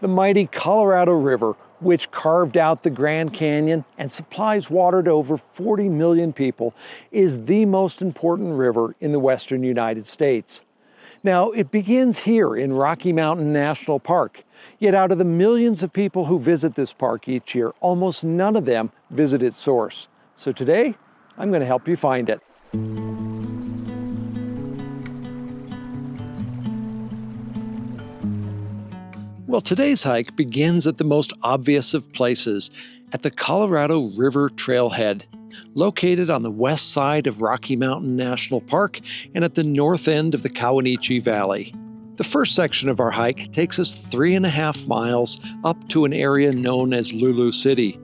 The mighty Colorado River, which carved out the Grand Canyon and supplies water to over 40 million people, is the most important river in the western United States. Now, it begins here in Rocky Mountain National Park. Yet out of the millions of people who visit this park each year, almost none of them visit its source. So today, I'm going to help you find it. Well, today's hike begins at the most obvious of places, at the Colorado River Trailhead, located on the west side of Rocky Mountain National Park and at the north end of the Kawanichi Valley. The first section of our hike takes us 3.5 miles up to an area known as Lulu City.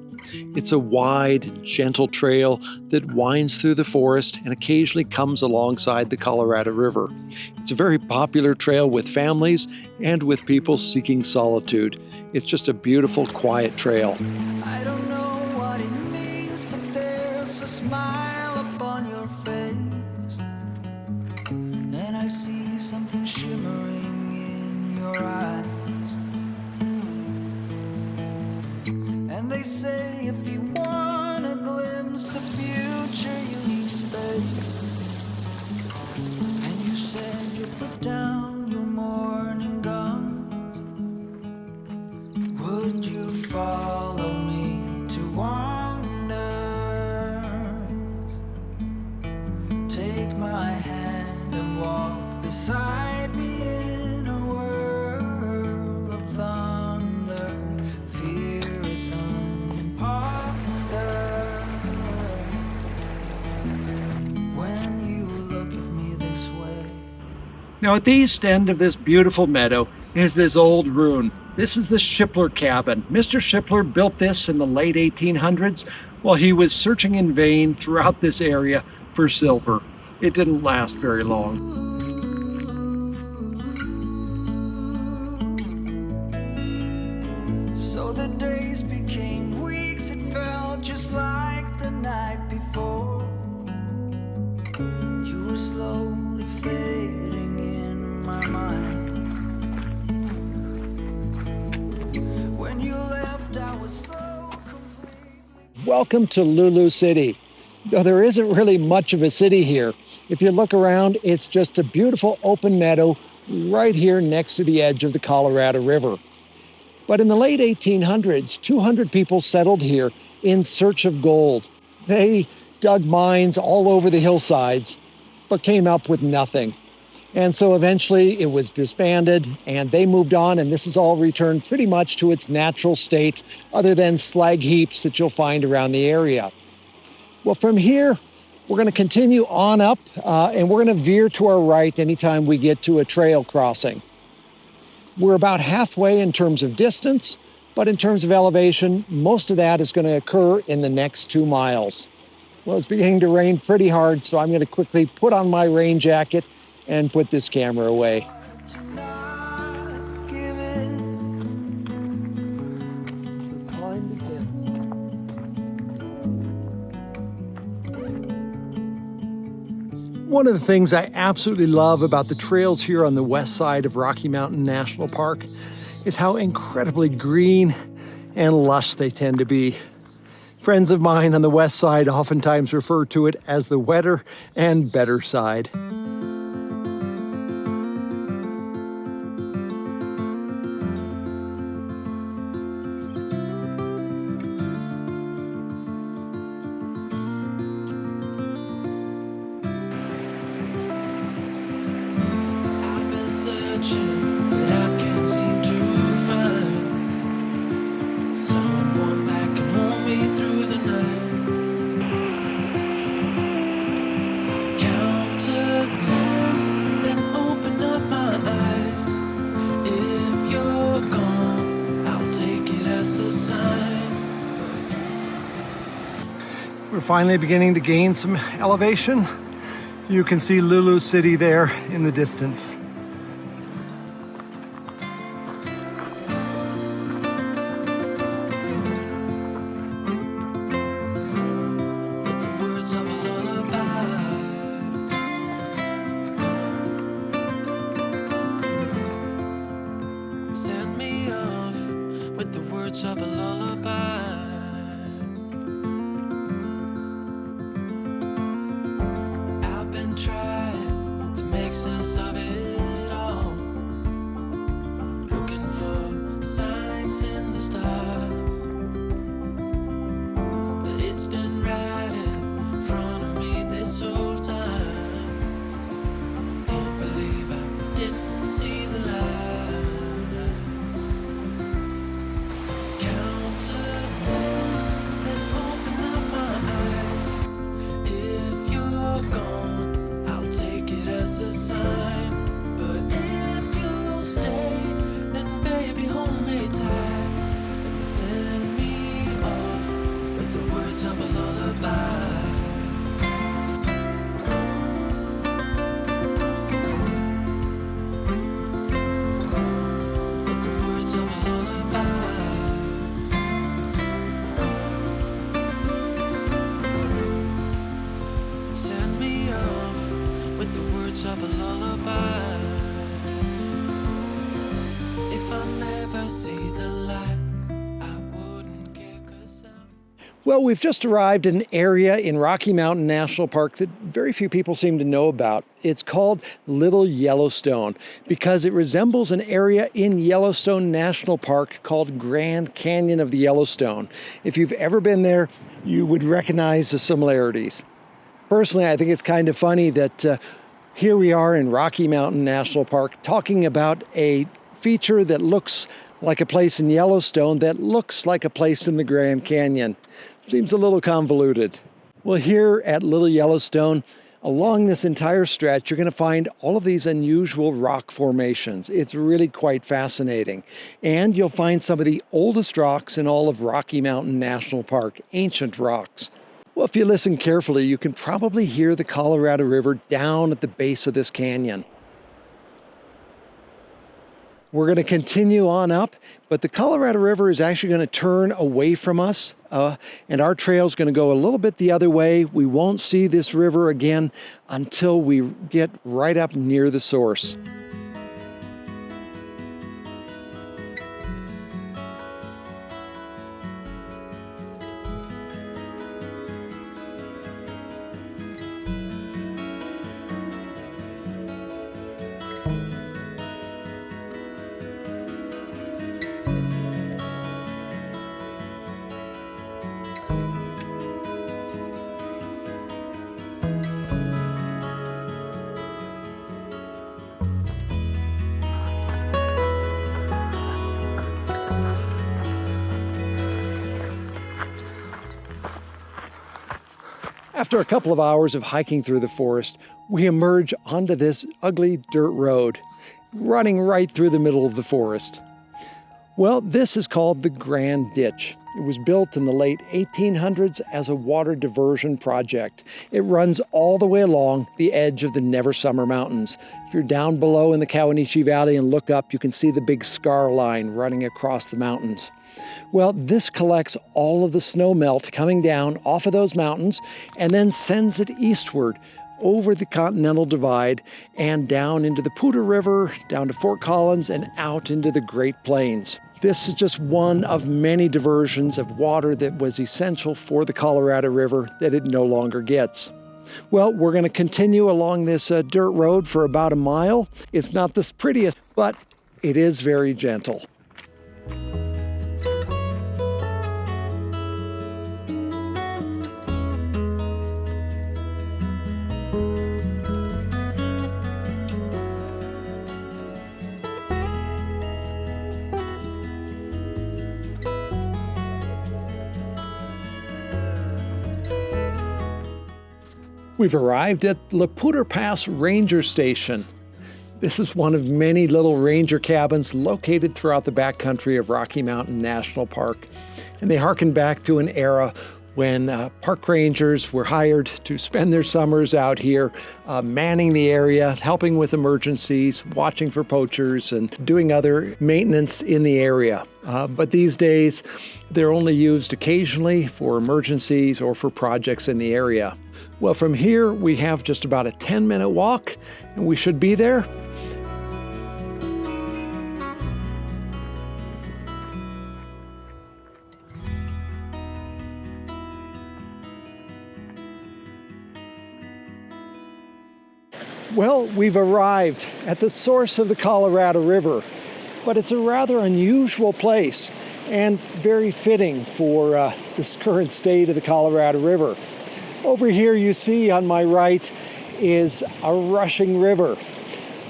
It's a wide, gentle trail that winds through the forest and occasionally comes alongside the Colorado River. It's a very popular trail with families and with people seeking solitude. It's just a beautiful, quiet trail. I don't know what it means, but there's a smile upon your face, and I see something shimmering in your eyes. And they say if you want to glimpse the future, you need space. And you said you put down your morning guns. Would you follow me to wonders? Take my hand and walk beside me in a world of thunder. Fear is an imposter. When you look at me this way. Now at the east end of this beautiful meadow is this old ruin. This is the Shipler cabin. Mr. Shipler built this in the late 1800s while he was searching in vain throughout this area for silver. It didn't last very long. So the days became weeks, it felt just like the night before. You were slowly fading in my mind. When you left, I was so completely... Welcome to Lulu City. Though there isn't really much of a city here, if you look around, it's just a beautiful open meadow right here next to the edge of the Colorado River. But in the late 1800s, 200 people settled here in search of gold. They dug mines all over the hillsides, but came up with nothing. And so eventually it was disbanded and they moved on, and this is all returned pretty much to its natural state, other than slag heaps that you'll find around the area. Well, from here, we're going to continue on up and we're going to veer to our right anytime we get to a trail crossing. We're about halfway in terms of distance, but in terms of elevation, most of that is going to occur in the next 2 miles. Well, it's beginning to rain pretty hard, so I'm going to quickly put on my rain jacket and put this camera away. One of the things I absolutely love about the trails here on the west side of Rocky Mountain National Park is how incredibly green and lush they tend to be. Friends of mine on the west side oftentimes refer to it as the wetter and better side. We're finally beginning to gain some elevation. You can see Lulu City there in the distance. Set me off words of a lullaby. I've been trying to make sense of it all, looking for signs in the stars, but it's been right in front of me this whole time. Can't believe I didn't see the light. Count to 10, then open up my eyes. If you're gone, I'll take it as a sign. But if you'll stay, then baby hold me tight and send me off with the words of a lullaby. With the words of a lullaby. Send me off with the words of a lullaby. If I never see the light, I wouldn't care 'cause I'm Well, we've just arrived at an area in Rocky Mountain National Park that very few people seem to know about. It's called Little Yellowstone because it resembles an area in Yellowstone National Park called Grand Canyon of the Yellowstone. If you've ever been there, you would recognize the similarities. Personally, I think it's kind of funny that here we are in Rocky Mountain National Park talking about a feature that looks like a place in Yellowstone that looks like a place in the Grand Canyon. Seems a little convoluted. Well, here at Little Yellowstone, along this entire stretch, you're going to find all of these unusual rock formations. It's really quite fascinating. And you'll find some of the oldest rocks in all of Rocky Mountain National Park, ancient rocks. Well, if you listen carefully, you can probably hear the Colorado River down at the base of this canyon. We're going to continue on up, but the Colorado River is actually going to turn away from us, and our trail is going to go a little bit the other way. We won't see this river again until we get right up near the source. After a couple of hours of hiking through the forest, we emerge onto this ugly dirt road, running right through the middle of the forest. Well, this is called the Grand Ditch. It was built in the late 1800s as a water diversion project. It runs all the way along the edge of the Never Summer Mountains. If you're down below in the Kawanishi Valley and look up, you can see the big scar line running across the mountains. Well, this collects all of the snow melt coming down off of those mountains and then sends it eastward over the Continental Divide and down into the Poudre River, down to Fort Collins, and out into the Great Plains. This is just one of many diversions of water that was essential for the Colorado River that it no longer gets. Well, we're going to continue along this dirt road for about a mile. It's not the prettiest, but it is very gentle. We've arrived at Poudre Pass Ranger Station. This is one of many little ranger cabins located throughout the backcountry of Rocky Mountain National Park. And they harken back to an era when park rangers were hired to spend their summers out here manning the area, helping with emergencies, watching for poachers, and doing other maintenance in the area. But these days, they're only used occasionally for emergencies or for projects in the area. Well, from here, we have just about a 10-minute walk, and we should be there. Well, we've arrived at the source of the Colorado River, but it's a rather unusual place and very fitting for this current state of the Colorado River. Over here you see on my right is a rushing river.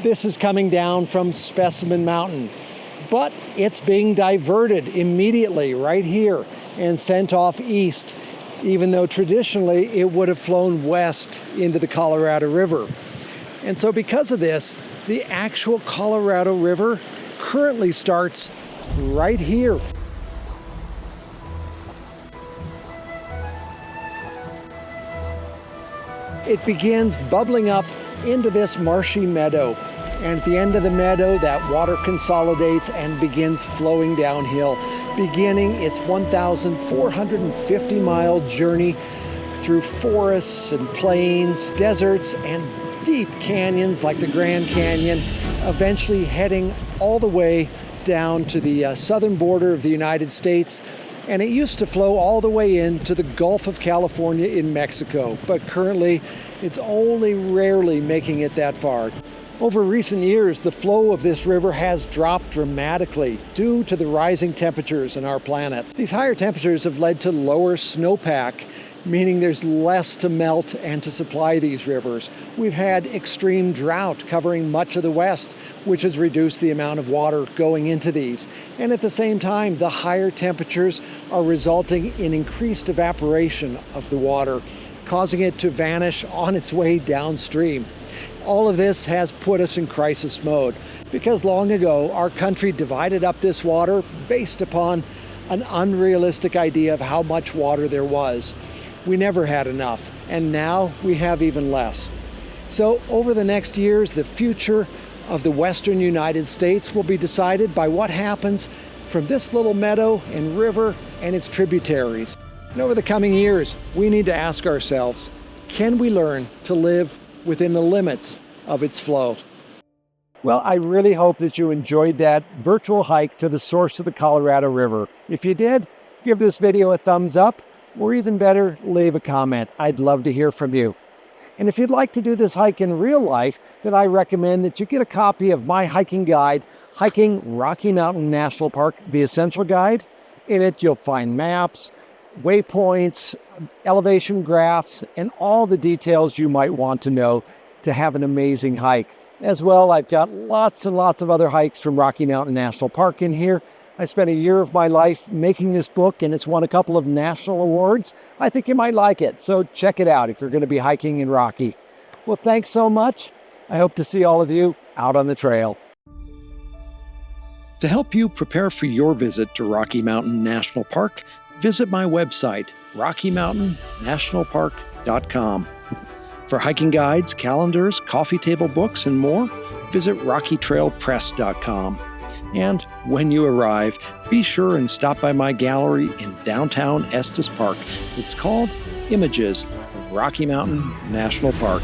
This is coming down from Specimen Mountain, but it's being diverted immediately right here and sent off east, even though traditionally it would have flown west into the Colorado River. And so because of this, the actual Colorado River currently starts right here. It begins bubbling up into this marshy meadow. And at the end of the meadow, that water consolidates and begins flowing downhill, beginning its 1,450-mile journey through forests and plains, deserts, and deep canyons like the Grand Canyon, eventually heading all the way down to the southern border of the United States. And it used to flow all the way into the Gulf of California in Mexico, but currently it's only rarely making it that far. Over recent years, the flow of this river has dropped dramatically due to the rising temperatures on our planet. These higher temperatures have led to lower snowpack, meaning there's less to melt and to supply these rivers. We've had extreme drought covering much of the West, which has reduced the amount of water going into these. And at the same time, the higher temperatures are resulting in increased evaporation of the water, causing it to vanish on its way downstream. All of this has put us in crisis mode because long ago our country divided up this water based upon an unrealistic idea of how much water there was. We never had enough, and now we have even less. So over the next years, the future of the western United States will be decided by what happens from this little meadow and river and its tributaries. And over the coming years, we need to ask ourselves, can we learn to live within the limits of its flow? Well, I really hope that you enjoyed that virtual hike to the source of the Colorado River. If you did, give this video a thumbs up, or even better, leave a comment. I'd love to hear from you. And if you'd like to do this hike in real life, then I recommend that you get a copy of my hiking guide, Hiking Rocky Mountain National Park, the Essential Guide. In it, you'll find maps, waypoints, elevation graphs, and all the details you might want to know to have an amazing hike. As well, I've got lots and lots of other hikes from Rocky Mountain National Park in here. I spent a year of my life making this book, and it's won a couple of national awards. I think you might like it, so check it out if you're going to be hiking in Rocky. Well, thanks so much. I hope to see all of you out on the trail. To help you prepare for your visit to Rocky Mountain National Park, visit my website, rockymountainnationalpark.com. For hiking guides, calendars, coffee table books, and more, visit rockytrailpress.com. And when you arrive, be sure and stop by my gallery in downtown Estes Park. It's called Images of Rocky Mountain National Park.